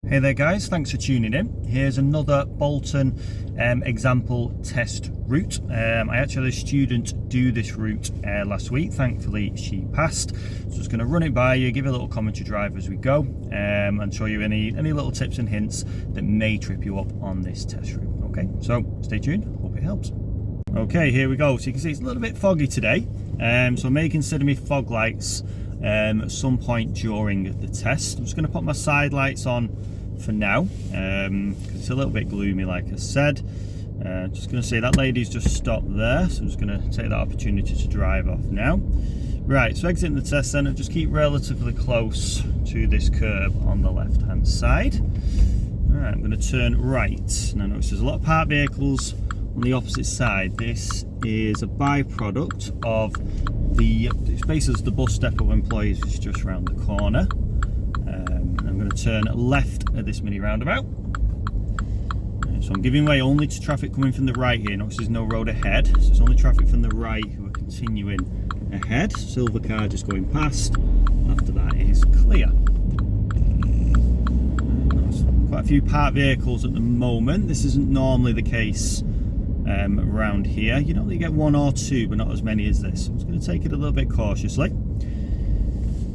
Hey there guys, thanks for tuning in. Here's another Bolton example test route. I actually had a student do this route last week. Thankfully she passed. So I'm just going to run it by you, give you a little commentary drive as we go, and show you any little tips and hints that may trip you up on this test route. Okay, so stay tuned, hope it helps. Okay, here we go. So you can see it's a little bit foggy today, so I may consider me fog lights at some point during the test. I'm just going to put my side lights on for now because it's a little bit gloomy, like I said. Just going to say that lady's just stopped there, so I'm just going to take that opportunity to drive off now. Right, so exiting the test centre, just keep relatively close to this curb on the left hand side. Alright, I'm going to turn right. Now notice there's a lot of parked vehicles on the opposite side. This is a byproduct of it's basically the bus depot employees, which is just around the corner. I'm going to turn left at this mini roundabout. So I'm giving way only to traffic coming from the right here. Notice there's no road ahead, so it's only traffic from the right who are continuing ahead. Silver car just going past. After that it is clear. Quite a few parked vehicles at the moment. This isn't normally the case around here. You normally get one or two, but not as many as this. So I'm just going to take it a little bit cautiously.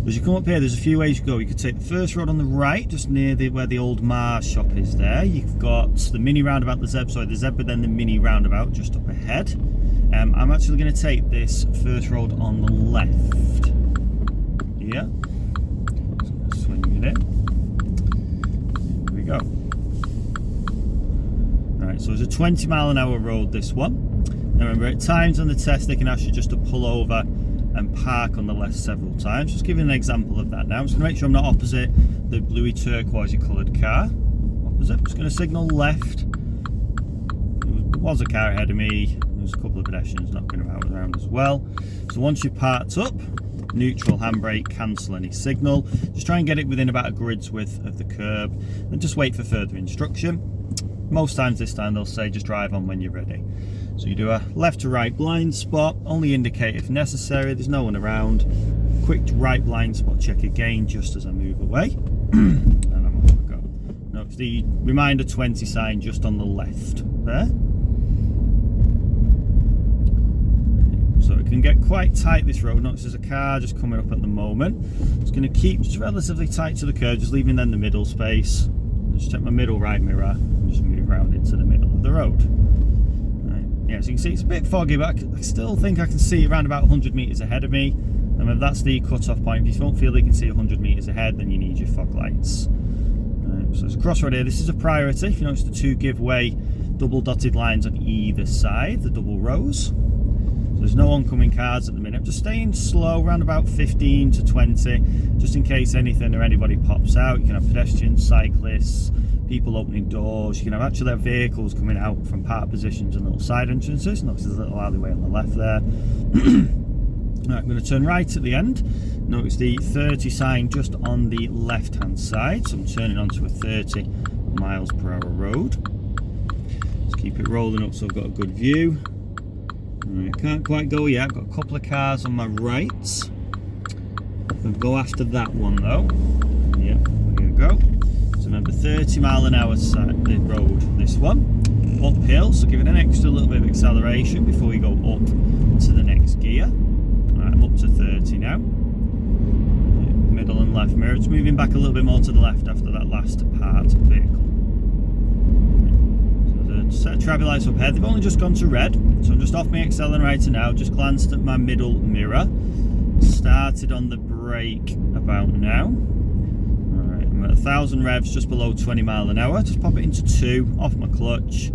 As you come up here, there's a few ways you go. You could take the first road on the right, just near where the old Mars shop is there. You've got the mini roundabout, the zebra, then the mini roundabout just up ahead. I'm actually going to take this first road on the left. Yeah. Just going to swing it in. Here we go. Right, so it's a 20-mile-an-hour road, this one. Now remember, at times on the test, they can ask you just to pull over and park on the left several times. Just giving an example of that now. I'm just going to make sure I'm not opposite the bluey turquoisey coloured car. Opposite. I'm just going to signal left. There was a car ahead of me. There's a couple of pedestrians knocking around as well. So once you've parked up, neutral, handbrake, cancel any signal. Just try and get it within about a grid's width of the curb, and just wait for further instruction. Most times this time they'll say just drive on when you're ready. So you do a left to right blind spot, only indicate if necessary, there's no one around. Quick right blind spot check again just as I move away. And I'm off I go. Notice the reminder 20 sign just on the left there. So it can get quite tight, this road. Notice there's a car just coming up at the moment. It's going to keep just relatively tight to the curb, just leaving then the middle space. Just take my middle right mirror and just move around into the middle of the road. Yeah, so you can see it's a bit foggy, but I still think I can see around about 100 metres ahead of me. And if that's the cut-off point, if you don't feel you can see 100 metres ahead, then you need your fog lights. So there's a crossroad here. This is a priority. If you notice the two give way, double dotted lines on either side, the double rows. So there's no oncoming cars at the minute. I'm just staying slow, around about 15 to 20, just in case anything or anybody pops out. You can have pedestrians, cyclists, people opening doors. You can actually have vehicles coming out from park positions and little side entrances. Notice there's a little alleyway on the left there. Right, I'm going to turn right at the end. Notice the 30 sign just on the left hand side, so I'm turning onto a 30 miles per hour road. Just keep it rolling up so I've got a good view. Right, can't quite go yet. I've got a couple of cars on my right. I'll go after that one though. Yeah, there you go. So remember, 30 mile an hour side, the road, this one. Uphill, so give it an extra little bit of acceleration before we go up to the next gear. Alright, I'm up to 30 now. Middle and left mirror. Just moving back a little bit more to the left after that last parked vehicle. So there's a set of traffic lights up ahead. They've only just gone to red, so I'm just off my accelerator now. Just glanced at my middle mirror. Started on the brake about now. At 1,000 revs, just below 20 mile an hour. Just pop it into 2, off my clutch.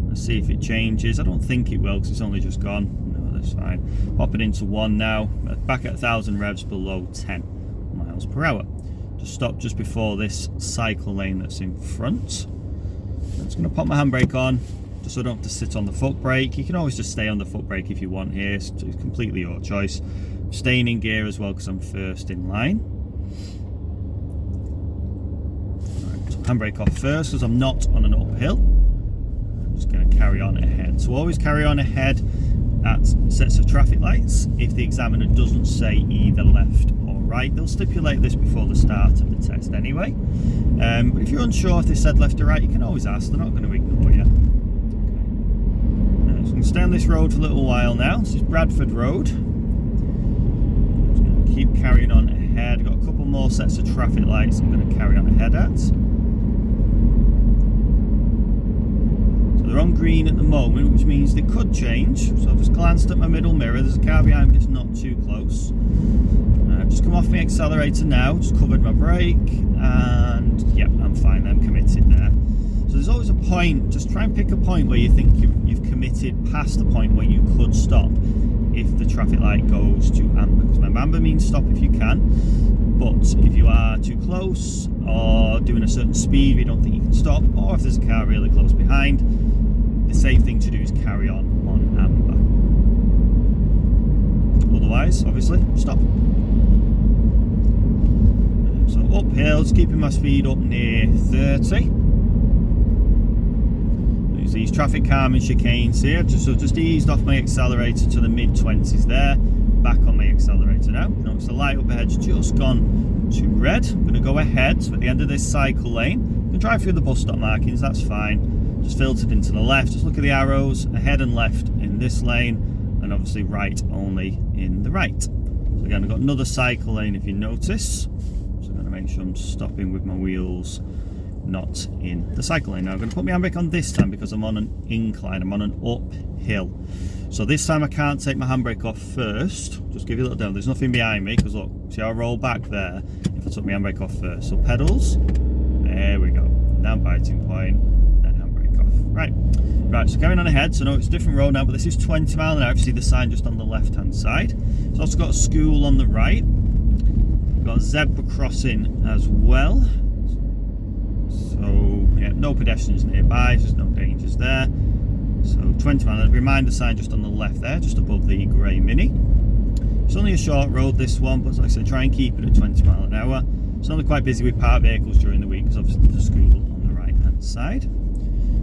Let's see if it changes. I don't think it will because it's only just gone. No, that's fine. Pop it into 1 now. Back at 1,000 revs, below 10 miles per hour. Just stop just before this cycle lane that's in front. I'm just going to pop my handbrake on, just so I don't have to sit on the foot brake. You can always just stay on the foot brake if you want here. It's completely your choice. I'm staying in gear as well because I'm first in line. Handbrake off first because I'm not on an uphill. I'm just going to carry on ahead. So always carry on ahead at sets of traffic lights if the examiner doesn't say either left or right. They'll stipulate this before the start of the test anyway. But if you're unsure if they said left or right, you can always ask. They're not going to ignore you. So I'm going to stay on this road for a little while now. This is Bradford Road. Just going to keep carrying on ahead. Got a couple more sets of traffic lights I'm going to carry on ahead at. They're on green at the moment, which means they could change. So I've just glanced at my middle mirror. There's a car behind me that's not too close. I've just come off my accelerator now, just covered my brake, and yep, I'm fine, I'm committed there. So there's always a point, just try and pick a point where you think you've committed past the point where you could stop if the traffic light goes to amber. Because remember, amber means stop if you can, but if you are too close or doing a certain speed where you don't think you can stop, or if there's a car really close behind, the safe thing to do is carry on amber. Otherwise, obviously, stop. So uphill, just keeping my speed up near 30. There's these traffic calming chicanes here, so just eased off my accelerator to the mid-20s there. Back on my accelerator now. Notice the light up ahead's just gone to red. I'm going to go ahead, so at the end of this cycle lane, you can drive through the bus stop markings, that's fine. Just filtered into the left, just look at the arrows, ahead and left in this lane, and obviously right only in the right. So again, I've got another cycle lane if you notice. So I'm going to make sure I'm stopping with my wheels not in the cycle lane. Now I'm going to put my handbrake on this time because I'm on an incline, I'm on an uphill. So this time I can't take my handbrake off first. Just give you a little down. There's nothing behind me because look, see how I roll back there if I took my handbrake off first. So pedals, there we go, down biting point. Right, so carrying on ahead, so no, it's a different road now, but this is 20 miles an hour. You see the sign just on the left hand side. It's also got a school on the right. We've got a zebra crossing as well. So yeah, no pedestrians nearby, so there's no dangers there. So 20 miles an hour, reminder sign just on the left there, just above the grey Mini. It's only a short road this one, but like I said, try and keep it at 20 miles an hour. It's only quite busy with parked vehicles during the week because obviously there's a school on the right hand side.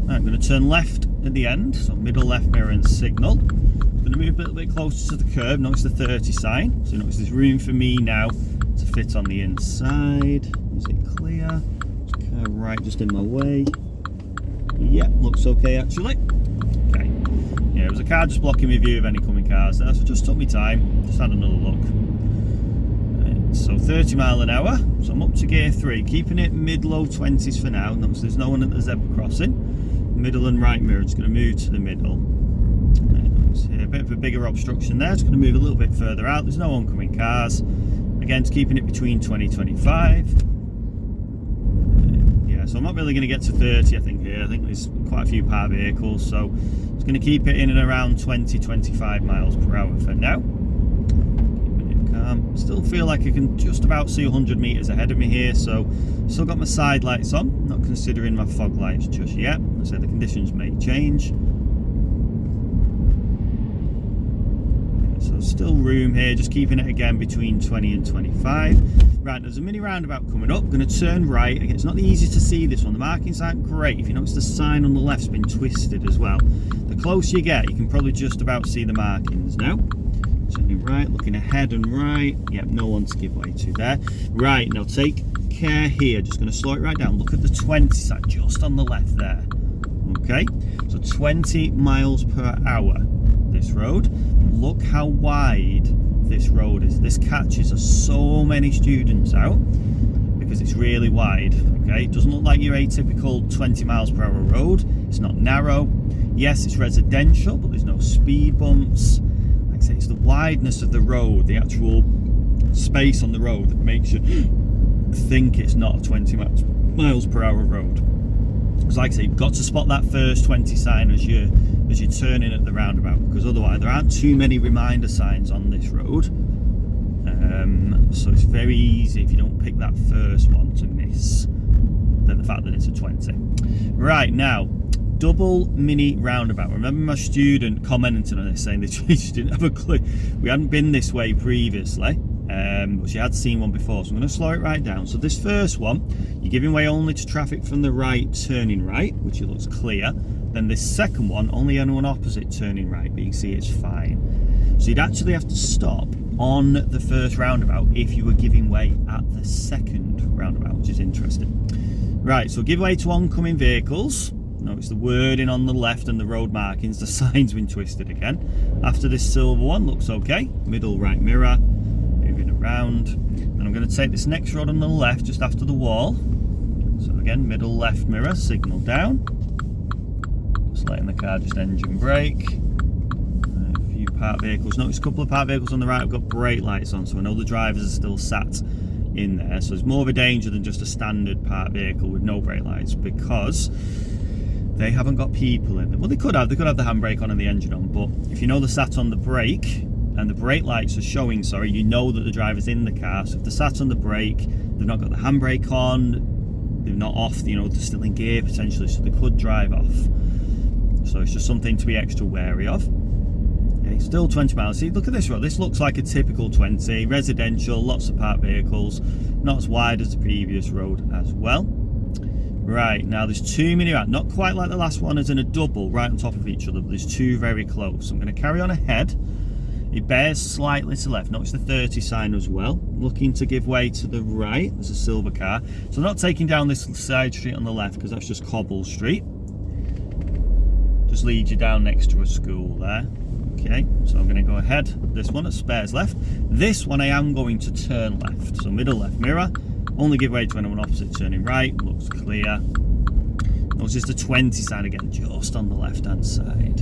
Right, I'm going to turn left at the end, so middle left mirror and signal. I'm going to move a little bit closer to the curb. Notice the 30 sign. So notice there's room for me now to fit on the inside. Is it clear? Car right just in my way. Yep, looks okay actually. Okay. Yeah, there was a car just blocking my view of any coming cars there, so just took me time. Just had another look. Right, so 30 miles an hour. So I'm up to gear 3, keeping it mid-low 20s for now. Notice there's no one at the zebra crossing. Middle and right mirror, just going to move to the middle. Right, a bit of a bigger obstruction there, just going to move a little bit further out. There's no oncoming cars. Again, it's keeping it between 20-25. Yeah, so I'm not really going to get to 30 I think here. I think there's quite a few parked vehicles, so it's going to keep it in and around 20-25 miles per hour for now. Still feel like I can just about see 100 metres ahead of me here, so still got my side lights on, not considering my fog lights just yet. I said the conditions may change. So still room here, just keeping it again between 20 and 25. Right, there's a mini roundabout coming up. I'm going to turn right. Again, it's not easy to see this one. The markings aren't great. If you notice, the sign on the left's been twisted as well. The closer you get, you can probably just about see the markings now. Turning right, looking ahead and right. Yep, no one to give way to there. Right, now take care here. Just going to slow it right down. Look at the 20 sign just on the left there. Okay, so 20 miles per hour this road. Look how wide this road is. This catches so many students out because it's really wide. Okay, it doesn't look like your atypical 20 miles per hour road. It's not narrow. Yes, it's residential, but there's no speed bumps. Like I say, it's the wideness of the road, the actual space on the road, that makes you think it's not a 20 miles per hour road. Because like I say, you've got to spot that first 20 sign as you turn in at the roundabout, because otherwise there aren't too many reminder signs on this road. So it's very easy if you don't pick that first one to miss the fact that it's a 20. Right, now, double mini roundabout. Remember my student commenting on this saying that she didn't have a clue. We hadn't been this way previously, but she had seen one before, so I'm going to slow it right down. So this first one, you're giving way only to traffic from the right turning right, which it looks clear. Then this second one, only anyone opposite turning right, but you can see it's fine. So you'd actually have to stop on the first roundabout if you were giving way at the second roundabout, which is interesting. Right, so give way to oncoming vehicles. Notice the wording on the left and the road markings, the sign's been twisted again. After this silver one, looks okay. Middle right mirror, moving around. And I'm going to take this next road on the left, just after the wall. So again, middle left mirror, signal down. Just letting the car just engine brake. A few parked vehicles. Notice a couple of parked vehicles on the right have got brake lights on, so I know the drivers are still sat in there. So it's more of a danger than just a standard parked vehicle with no brake lights, because they haven't got people in them. Well, they could have the handbrake on and the engine on, but if you know they're sat on the brake and the brake lights are showing, you know that the driver's in the car. So if they're sat on the brake, they've not got the handbrake on, they're not off, they're still in gear potentially, so they could drive off. So it's just something to be extra wary of. Okay, still 20 miles. See, look at this road. This looks like a typical 20, residential, lots of parked vehicles, not as wide as the previous road as well. Right, now there's too many out, not quite like the last one as in a double right on top of each other, but there's two very close. I'm going to carry on ahead. It bears slightly to left. Notice the 30 sign as well. Looking to give way to the right. There's a silver car. So I'm not taking down this side street on the left because that's just cobble street. Just leads you down next to a school there. Okay, so I'm going to go ahead. This one, it spares left. This one I am going to turn left. So middle left mirror. Only give way to anyone opposite turning right. Looks clear. Notice the 20 sign again, just on the left hand side.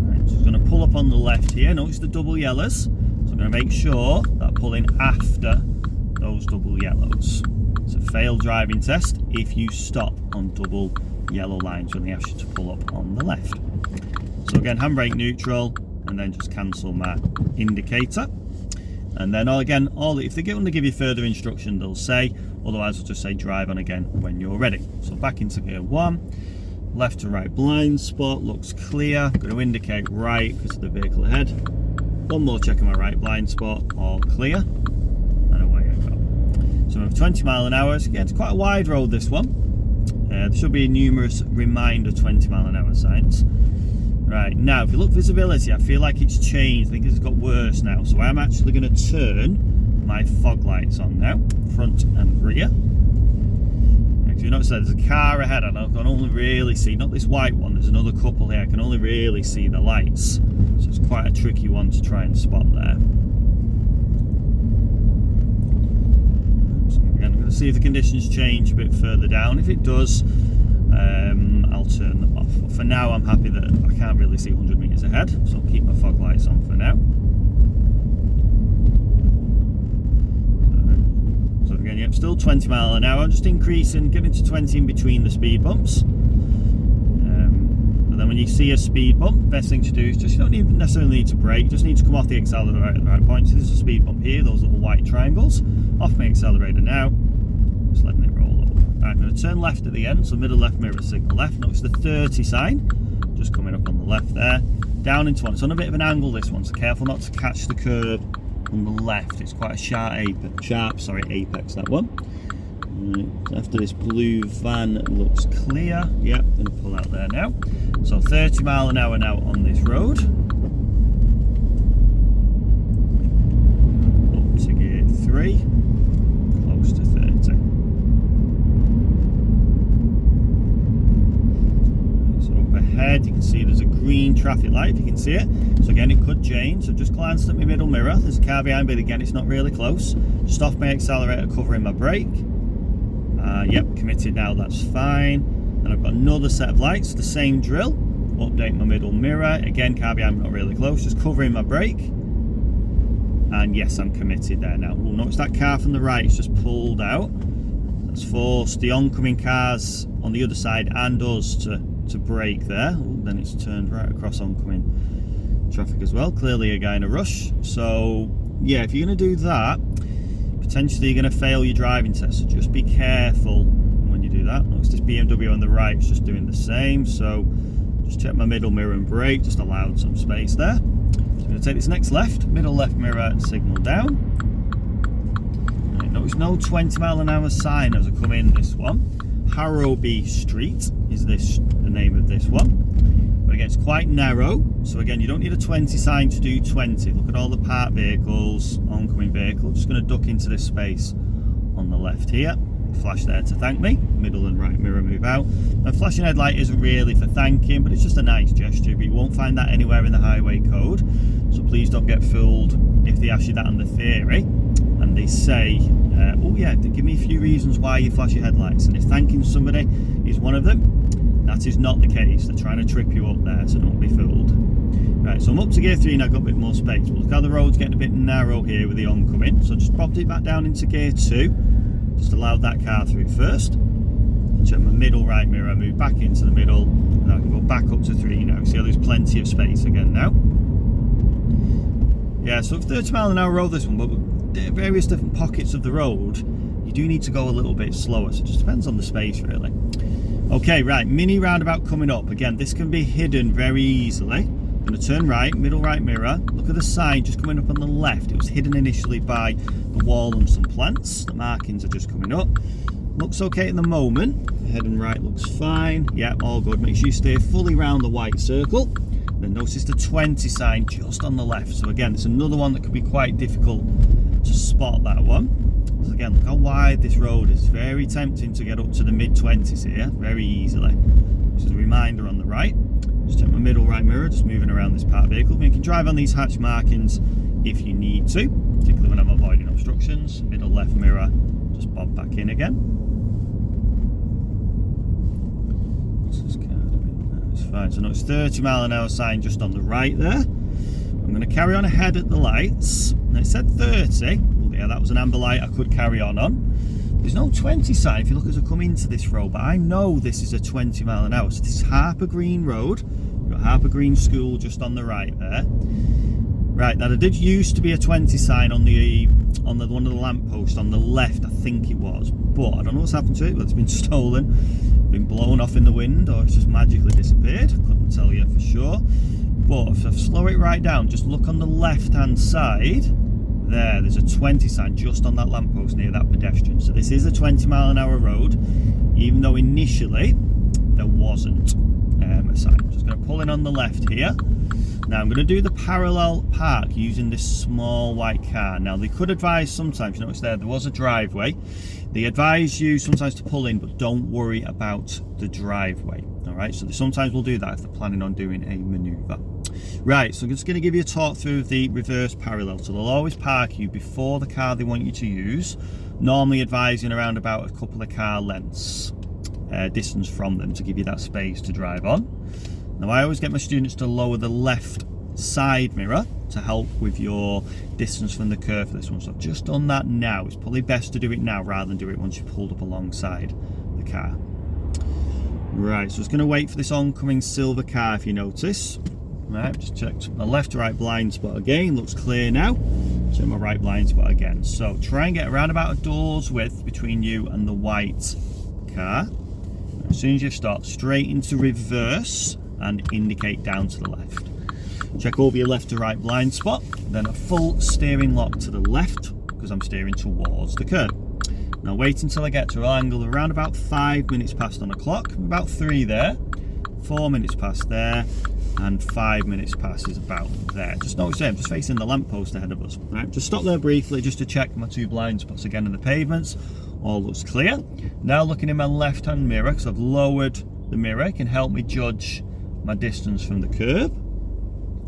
Right, so I'm going to pull up on the left here. Notice the double yellows. So I'm going to make sure that I pull in after those double yellows. It's a failed driving test if you stop on double yellow lines when they ask you to pull up on the left. So again, handbrake neutral, and then just cancel my indicator. And then if they want to give you further instruction, they'll say, otherwise I'll just say drive on again when you're ready. So back into gear 1, left to right blind spot, looks clear. Going to indicate right because of the vehicle ahead. One more check on my right blind spot, all clear. And away I go. So I'm 20 mile an hour. Again, it's quite a wide road, this one. There should be numerous reminder 20 mile an hour signs. Right, now if you look visibility, I feel like it's changed. I think it's got worse now. So I'm actually going to turn my fog lights on now, front and rear. If you notice that there's a car ahead and I can only really see, not this white one, there's another couple here, I can only really see the lights. So it's quite a tricky one to try and spot there. So again, I'm going to see if the conditions change a bit further down. If it does, I'll turn them off. But for now, I'm happy that I can't really see 100 metres ahead, so I'll keep my fog lights on for now. So again, yep, still 20 mile an hour, just increasing, getting to 20 in between the speed bumps. But then when you see a speed bump, best thing to do is just, you don't even necessarily need to brake, you just need to come off the accelerator at the right point. So there's a speed bump here, those little white triangles. Off my accelerator now, just letting it roll over. Right, I'm going to turn left at the end, so middle left mirror signal left. Notice the 30 sign, just coming up on the left there. Down into one, it's on a bit of an angle this one, so careful not to catch the curb on the left. It's quite a sharp apex that one. Right, after this blue van looks clear, yep, going to pull out there now. So 30 mile an hour now on this road. Up to gear 3, close to 30. So up ahead you can see there's a green traffic light, if you can see it. So again, it could change. So just glanced at my middle mirror, there's a car behind, but again it's not really close. Just off my accelerator, covering my brake. Yep, committed now, that's fine. And I've got another set of lights, the same drill. Update my middle mirror. Again, car behind, not really close, just covering my brake. And yes, I'm committed there now. We'll notice that car from the right is just pulled out. That's forced the oncoming cars on the other side and us to brake there. Ooh, then it's turned right across oncoming traffic as well. Clearly a guy in a rush. So yeah, if you're going to do that, potentially you're going to fail your driving test, so just be careful when you do that. Notice this BMW on the right is just doing the same, so just check my middle mirror and brake, just allowed some space there. So I'm going to take this next left, middle left mirror, signal down. Right, notice no 20 mile an hour sign as I come in this one. Harrowby Street is the name of this one. But again, it's quite narrow, so again, you don't need a 20 sign to do 20. Look at all the parked vehicles, oncoming vehicle. Just going to duck into this space on the left here. Flash there to thank me. Middle and right mirror move out. And flashing headlight isn't really for thanking, but it's just a nice gesture. But you won't find that anywhere in the highway code, so please don't get fooled if they ask you that on the theory and they say, oh yeah, give me a few reasons why you flash your headlights, and if thanking somebody is one of them, that is not the case. They're trying to trip you up there, so don't be fooled. Right, so I'm up to gear 3 now, I've got a bit more space. But look how the road's getting a bit narrow here with the oncoming, so just popped it back down into gear 2. Just allowed that car through first. Check my middle right mirror, move back into the middle, and I can go back up to 3 now. See how there's plenty of space again now. Yeah, so 30 mile an hour road this one, but with various different pockets of the road, you do need to go a little bit slower, so it just depends on the space really. Okay, right, mini roundabout coming up. Again, this can be hidden very easily. I'm going to turn right, middle right mirror. Look at the sign just coming up on the left. It was hidden initially by the wall and some plants. The markings are just coming up. Looks okay at the moment. Head and right looks fine. Yeah, all good. Make sure you stay fully round the white circle. Then notice the 20 sign just on the left. So again, it's another one that could be quite difficult to spot, that one. Because again, look how wide this road is. Very tempting to get up to the mid-20s here, very easily. Just a reminder on the right. Just check my middle right mirror, just moving around this part vehicle. But you can drive on these hatch markings if you need to, particularly when I'm avoiding obstructions. Middle left mirror, just bob back in again. It's fine. So notice 30 mile an hour sign just on the right there. I'm going to carry on ahead at the lights. And it said 30. Well, yeah, that was an amber light I could carry on. There's no 20 sign if you look as I come into this road, but I know this is a 20 mile an hour. So this is Harper Green Road. You've got Harper Green School just on the right there. Right, now there did used to be a 20 sign on the one of the lampposts on the left, I think it was, but I don't know what's happened to it, whether it's been stolen, been blown off in the wind, or it's just magically disappeared. Couldn't tell you for sure. But if I slow it right down, just look on the left hand side. There's a 20 sign just on that lamppost near that pedestrian. So this is a 20 mile an hour road, even though initially there wasn't a sign. Just going to pull in on the left here. Now I'm going to do the parallel park using this small white car. Now they could advise sometimes, you notice there was a driveway. They advise you sometimes to pull in, but don't worry about the driveway. All right, so they sometimes will do that if they're planning on doing a maneuver. Right, so I'm just going to give you a talk through of the reverse parallel. So they'll always park you before the car they want you to use, normally advising around about a couple of car lengths distance from them to give you that space to drive on. Now I always get my students to lower the left side mirror to help with your distance from the curve for this one. So I've just done that now. It's probably best to do it now rather than do it once you've pulled up alongside the car. Right, so it's going to wait for this oncoming silver car if you notice. Right, just checked my left to right blind spot again, looks clear now. Check my right blind spot again. So try and get around about a door's width between you and the white car. As soon as you've stopped, straight into reverse and indicate down to the left. Check over your left to right blind spot, then a full steering lock to the left because I'm steering towards the curb. Now wait until I get to an angle of around about 5 minutes past on the clock, about 3 there, 4 minutes past there, and 5 minutes past is about there. Just notice there, I'm just facing the lamppost ahead of us. Right, just stop there briefly just to check my 2 blind spots again in the pavements. All looks clear. Now looking in my left hand mirror, because I've lowered the mirror, it can help me judge my distance from the curb.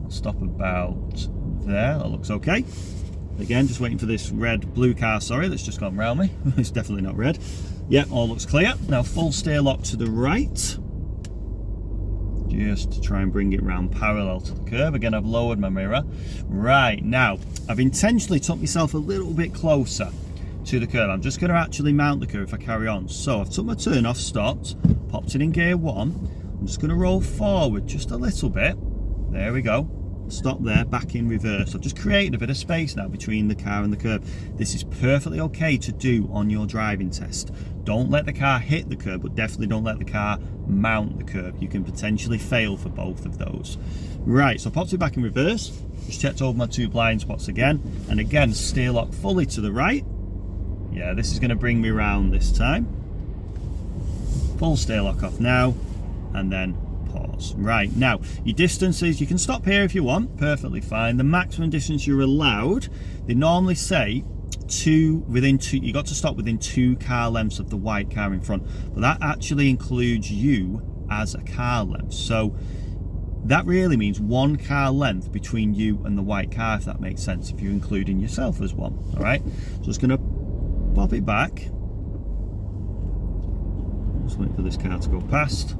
I'll stop about there, that looks okay. Again, just waiting for this blue car, sorry, that's just gone round me. It's definitely not red. Yep, all looks clear. Now full steer lock to the right. Just to try and bring it round parallel to the curb. Again, I've lowered my mirror. Right, now, I've intentionally took myself a little bit closer to the curb. I'm just going to actually mount the curb if I carry on. So I've took my turn off, stopped, popped it in gear 1. I'm just going to roll forward just a little bit. There we go. Stop there, back in reverse. I've just created a bit of space now between the car and the curb. This is perfectly okay to do on your driving test. Don't let the car hit the curb, but definitely don't let the car mount the curb. You can potentially fail for both of those. Right, so I popped it back in reverse. Just checked over my 2 blind spots again. And again, steer lock fully to the right. Yeah, this is going to bring me round this time. Full steer lock off now, and then pause. was. Right, now, your distances, you can stop here if you want, perfectly fine. The maximum distance you're allowed, they normally say you got to stop within 2 car lengths of the white car in front, but that actually includes you as a car length. So that really means 1 car length between you and the white car, if that makes sense, if you're including yourself as one. All right, so just going to pop it back. Just wait for this car to go past.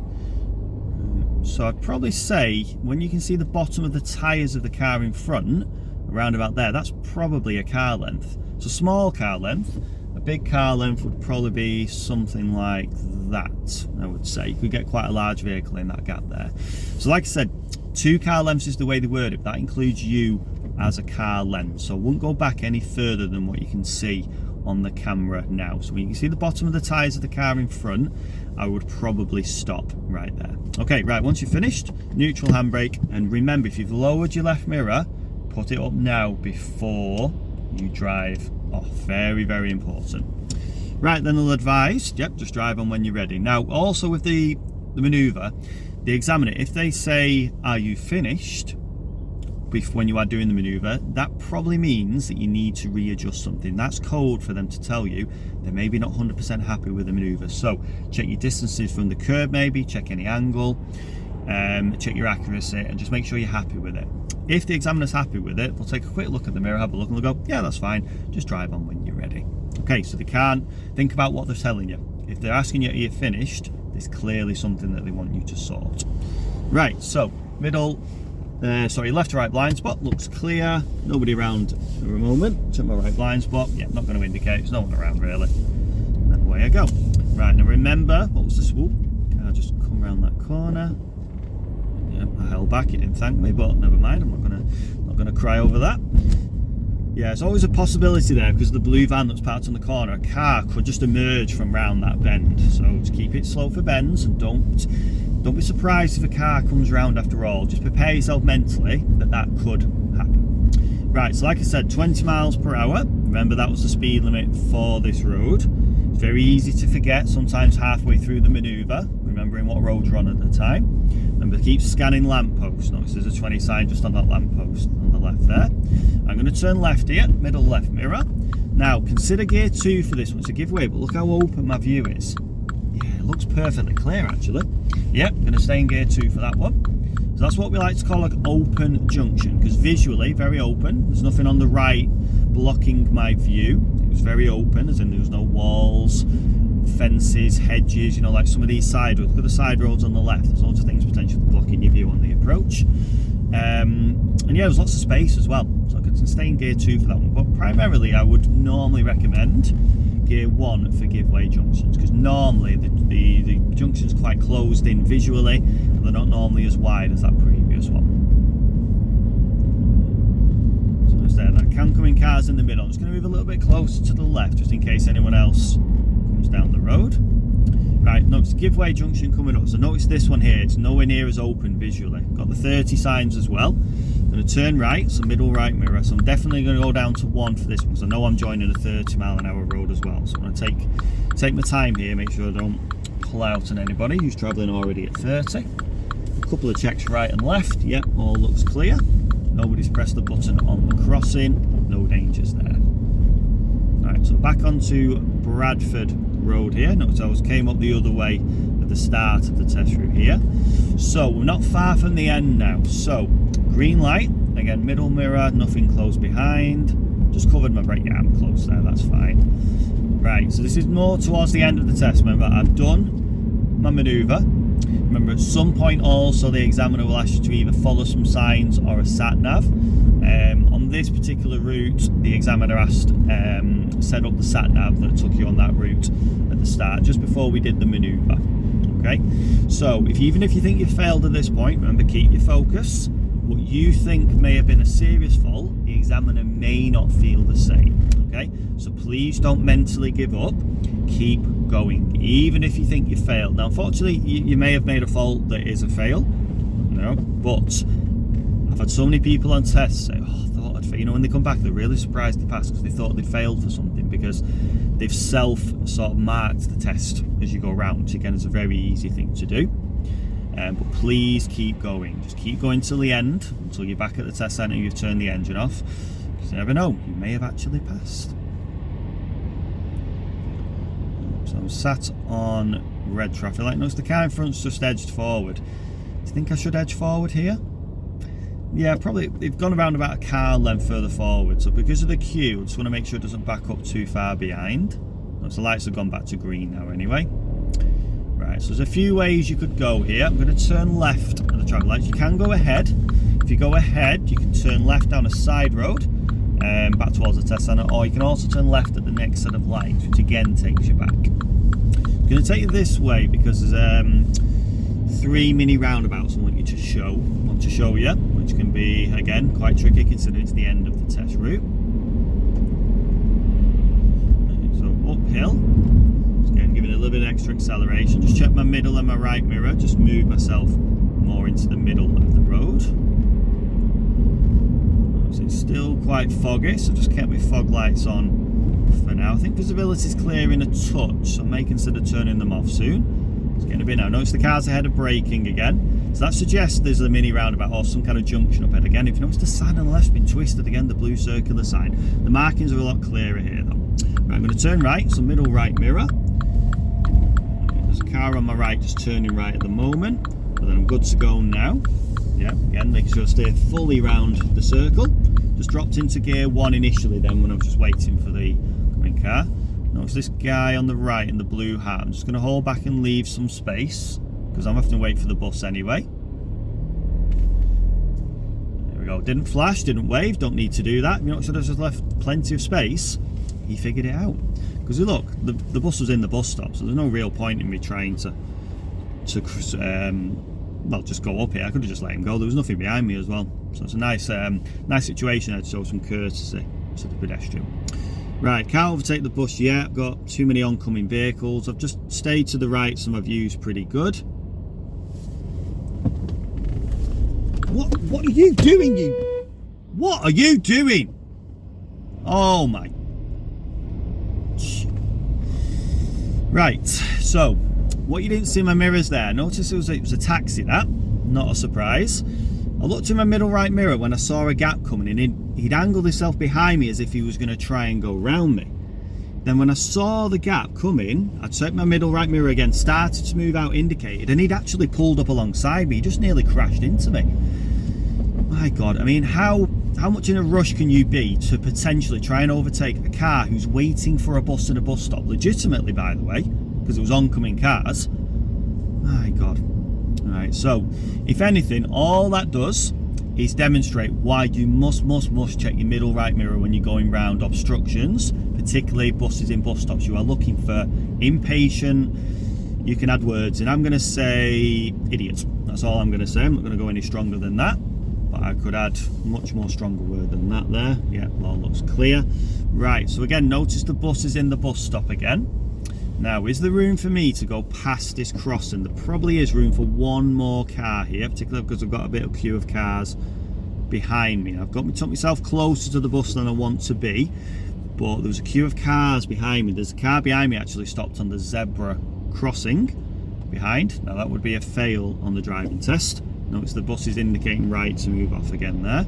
So I'd probably say when you can see the bottom of the tyres of the car in front, around about there, that's probably a car length. It's a small car length. A big car length would probably be something like that, I would say. You could get quite a large vehicle in that gap there. So like I said, 2 car lengths is the way they word it. That includes you as a car length. So I wouldn't go back any further than what you can see on the camera now. So when you can see the bottom of the tyres of the car in front, I would probably stop right there. Okay, right, once you're finished, neutral handbrake. And remember, if you've lowered your left mirror, put it up now before you drive off. Very, very important. Right, then they'll advise, yep, just drive on when you're ready. Now, also with the manoeuvre, the examiner, if they say, are you finished, when you are doing the manoeuvre, that probably means that you need to readjust something. That's code for them to tell you they're maybe not 100% happy with the manoeuvre. So check your distances from the curb, maybe, check any angle, check your accuracy, and just make sure you're happy with it. If the examiner's happy with it, they'll take a quick look at the mirror, have a look, and they'll go, yeah, that's fine, just drive on when you're ready. Okay, so they can't think about what they're telling you. If they're asking you, are you finished, there's clearly something that they want you to sort. Right, so left to right blind spot looks clear, nobody around at the moment. Check my right blind spot, yeah, not going to indicate, there's no one around really. And away I go. Right, now remember, what was the swoop? I'll just come around that corner. Yeah, I held back, he didn't thank me, but never mind, I'm not gonna cry over that. Yeah, it's always a possibility there because the blue van that's parked on the corner, a car could just emerge from round that bend. So just keep it slow for bends and don't be surprised if a car comes round after all. Just prepare yourself mentally that could happen. Right, so like I said, 20 miles per hour. Remember, that was the speed limit for this road. It's very easy to forget sometimes halfway through the manoeuvre, remembering what road you're on at the time. Remember, keep scanning lampposts. Notice there's a 20 sign just on that lamppost on the left there. I'm going to turn left here, middle left mirror. Now, consider gear 2 for this one. It's a giveaway, but look how open my view is. Yeah, it looks perfectly clear, actually. Yep, I'm going to stay in gear 2 for that one. So that's what we like to call an open junction, because visually, very open. There's nothing on the right blocking my view. It was very open, as in there was no walls, fences, hedges, you know, like some of these side roads. Look at the side roads on the left. There's lots of things potentially blocking your view on the approach. And yeah, there's lots of space as well. So I could stay in gear 2 for that one. But primarily, I would normally recommend gear 1 for giveaway junctions, because normally the junction's quite closed in visually, and they're not normally as wide as that previous one. So it's there. That can come in cars in the middle. I'm just going to move a little bit closer to the left, just in case anyone else comes down the road. Right, notice giveaway junction coming up. So notice this one here, it's nowhere near as open visually. Got the 30 signs as well. I'm going to turn right, so middle right mirror. So I'm definitely going to go down to 1 for this one, because I know I'm joining a 30-mile-an-hour road as well. So I'm going to take my time here, make sure I don't pull out on anybody who's travelling already at 30. A couple of checks right and left. Yep, all looks clear. Nobody's pressed the button on the crossing. No dangers there. Right, so back onto Bradford Road here. Notice I came up the other way at the start of the test route here. So we're not far from the end now. So green light, again middle mirror, nothing close behind. Just covered my brake, yeah, I'm close there, that's fine. Right, so this is more towards the end of the test. Remember, I've done my manoeuvre. Remember, at some point also the examiner will ask you to either follow some signs or a sat nav. On this particular route, the examiner asked set up the sat nav that took you on that route at the start, just before we did the manoeuvre. Okay, so even if you think you've failed at this point, remember, keep your focus. What you think may have been a serious fault, the examiner may not feel the same. Okay, so please don't mentally give up. Keep going, even if you think you failed. Now, unfortunately, you may have made a fault that is a fail, but I've had so many people on tests say, oh, I thought I'd fail. You know, when they come back, they're really surprised they passed because they thought they'd failed for something, because they've sort of marked the test as you go around, which again is a very easy thing to do. but please keep going. Just keep going till the end, until you're back at the test centre and you've turned the engine off. Because you never know, you may have actually passed. So I'm sat on red traffic light. Notice the car in front's just edged forward. Do you think I should edge forward here? Yeah, probably. They've gone around about a car length further forward, so because of the queue, I just want to make sure it doesn't back up too far behind. Notice the lights have gone back to green now anyway. Right, so there's a few ways you could go here. I'm going to turn left at the traffic lights. You can go ahead. If you go ahead, you can turn left down a side road back towards the test centre, or you can also turn left at the next set of lights, which again takes you back. I'm going to take you this way because there's 3 mini roundabouts I want to show you, which can be again quite tricky considering it's the end of the test route. So uphill, just again giving it a little bit of extra acceleration. Just check my middle and my right mirror, just move myself more into the middle of the road. So it's still quite foggy, so just kept my fog lights on for now. I think visibility is clearing a touch, so I may consider turning them off soon. It's getting a bit now. Notice the cars ahead are braking again, so that suggests there's a mini roundabout or some kind of junction up ahead again. If you notice the sign on the left's been twisted again, the blue circular sign. The markings are a lot clearer here though. Right, I'm going to turn right, so middle right mirror. There's a car on my right just turning right at the moment, but then I'm good to go now. Yeah, again, make sure I stay fully round the circle. Just dropped into gear 1 initially then when I was just waiting for the coming car. Notice this guy on the right in the blue hat. I'm just going to hold back and leave some space because I'm having to wait for the bus anyway. There we go. Didn't flash, didn't wave, don't need to do that. You know, so there's just left plenty of space. He figured it out. Because look, the bus was in the bus stop, so there's no real point in me trying to well, just go up here. I could have just let him go. There was nothing behind me as well. So it's a nice situation. I'd show some courtesy to the pedestrian. Right, can't overtake the bus yet. I've got too many oncoming vehicles. I've just stayed to the right, so my view's pretty good. What are you doing, you? What are you doing? Oh my. Right, so what you didn't see in my mirrors there, notice it was a taxi, that, not a surprise. I looked in my middle right mirror when I saw a gap coming and he'd angled himself behind me as if he was going to try and go round me. Then when I saw the gap coming, I checked my middle right mirror again, started to move out, indicated, and he'd actually pulled up alongside me. He just nearly crashed into me. My God, I mean, how much in a rush can you be to potentially try and overtake a car who's waiting for a bus at a bus stop, legitimately by the way, because it was oncoming cars. My God. Alright, so if anything, all that does is demonstrate why you must check your middle right mirror when you're going round obstructions, particularly buses in bus stops. You are looking for impatient, you can add words, and I'm going to say idiots. That's all I'm going to say. I'm not going to go any stronger than that, but I could add much more stronger word than that there. Yeah, all looks clear. Right, so again, notice the bus is in the bus stop again. Now, is there room for me to go past this crossing? There probably is room for one more car here, particularly because I've got a bit of queue of cars behind me. I've took myself closer to the bus than I want to be, but there was a queue of cars behind me. There's a car behind me actually stopped on the zebra crossing behind. Now that would be a fail on the driving test. Notice the bus is indicating right to move off again there.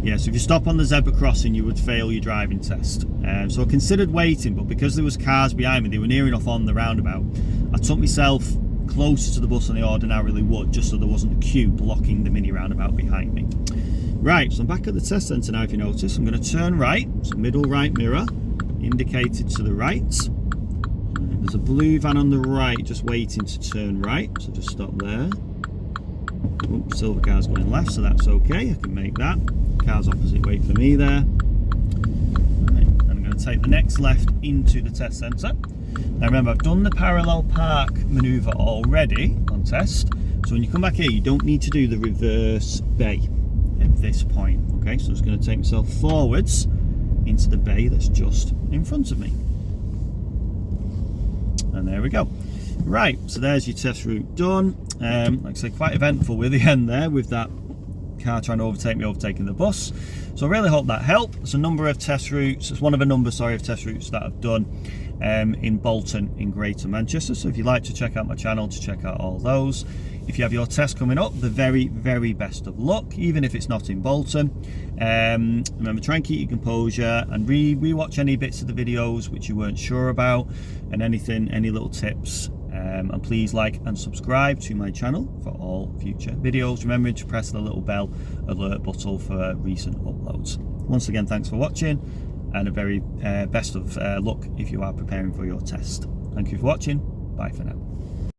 Yeah, so if you stop on the zebra crossing, you would fail your driving test. So I considered waiting, but because there was cars behind me, they were near enough on the roundabout, I took myself closer to the bus than I ordinarily would, just so there wasn't a queue blocking the mini roundabout behind me. Right, so I'm back at the test centre now, if you notice. I'm going to turn right, so middle right mirror, indicated to the right. There's a blue van on the right, just waiting to turn right, so just stop there. Oops, silver car's going left, so that's okay, I can make that. Car's opposite way for me there. Right, and I'm going to take the next left into the test centre. Now remember, I've done the parallel park manoeuvre already on test, so when you come back here you don't need to do the reverse bay at this point. Okay, so I'm just going to take myself forwards into the bay that's just in front of me, and there we go. Right, so there's your test route done. Like I say, quite eventful with the end there, with that car trying to overtake me, overtaking the bus. So I really hope that helped. It's a number of test routes. It's one of a number, sorry, of test routes that I've done. in Bolton in Greater Manchester. So if you'd like to check out my channel to check out all those. If you have your test coming up, the very, very best of luck, even if it's not in Bolton. Remember, try and keep your composure and re-watch any bits of the videos which you weren't sure about, and any little tips. And please like and subscribe to my channel for all future videos. Remember to press the little bell alert button for recent uploads. Once again, thanks for watching, and a very best of luck if you are preparing for your test. Thank you for watching. Bye for now.